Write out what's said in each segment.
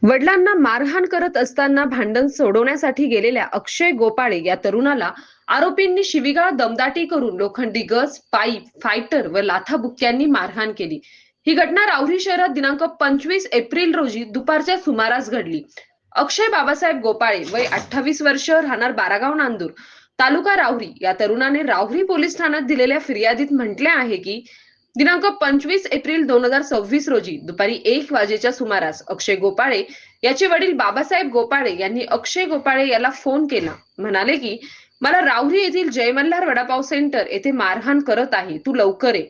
वडिलांना मारहाण करत असताना भांडण सोडवण्यासाठी गेलेल्या अक्षय गोपाळे या तरुणाला आरोपींनी शिवीगाळ दमदाटी करून लोखंडी गज, पाईप, फायटर व लाथाबुक्क्यांनी मारहाण केली. ही घटना राहुरी शहरात दिनांक 25 एप्रिल रोजी दुपारच्या सुमारास घडली. अक्षय बाबासाहेब गोपाळे वय 28 वर्ष, राहणार बारागाव नांदूर, तालुका राहुरी या तरुणाने राहुरी पोलीस ठाण्यात दिलेल्या फिर्यादीत म्हटले आहे की दिनांक 25 एप्रिल 2026 रोजी दुपारी 1 वाजेच्या सुमारास अक्षय गोपाळे याचे वडील बाबासाहेब गोपाळे यांनी अक्षय गोपाळे याला फोन केला. म्हणाले की मला राहुरी येथील जय मल्हार वडापाव सेंटर येथे मारहाण करत आहे, तू लवकर ये.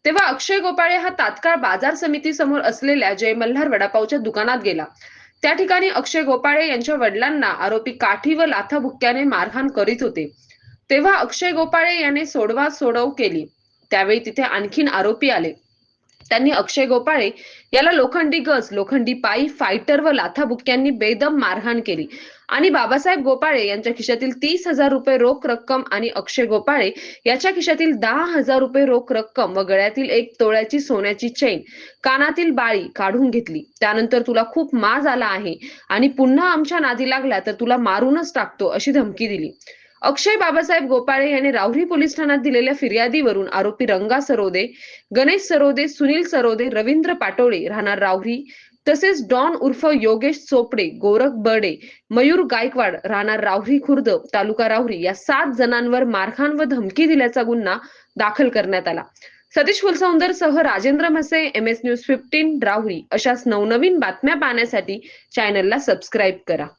तेव्हा अक्षय गोपाळे हा तात्काळ बाजार समिती समोर असलेल्या जय मल्हार वडापावच्या दुकानात गेला. त्या ठिकाणी अक्षय गोपाळे यांच्या वडिलांना आरोपी काठी व लाथाबुक्क्याने मारहाण करीत होते. तेव्हा अक्षय गोपाळे याने सोडवा सोडव केली. त्यावेळी तिथे आणखीन आरोपी आले. त्यांनी अक्षय गोपाळे याला लोखंडी गज, लोखंडी पाईप, फायटर व लाथाबुक्क्यांनी बेदम मारहाण केली आणि बाबासाहेब गोपाळे यांच्या खिशातील 30,000 रुपये रोख रक्कम आणि अक्षय गोपाळे याच्या खिशातील 10,000 रुपये रोख रक्कम व गळ्यातील 1 तोळ्याची सोन्याची चेन, कानातील बाळी काढून घेतली. त्यानंतर तुला खूप माज आला आहे आणि पुन्हा आमच्या नादी लागला तर तुला मारूनच टाकतो अशी धमकी दिली. अक्षय बाबासाहेब गोपाळे यांनी राहुरी पोलीस ठाण्यात दिलेल्या फिर्यादीवरून आरोपी रंगा सरोदे, गणेश सरोदे, सुनील सरोदे, रवींद्र पाटोळे, राहणार राहुरी, तसेच डॉन उर्फ योगेश चोपडे, गोरख बर्डे, मयूर गायकवाड, राहणार राहुरी खुर्द, तालुका राहुरी या 7 जणांवर मारहाण व धमकी दिल्याचा गुन्हा दाखल करण्यात आला. सतीश फुलसौंदर सह राजेंद्र म्हसे, MS न्यूज 15 राहुरी अशाच नवनवीन बातम्या पाहण्यासाठी चॅनलला सबस्क्राईब करा.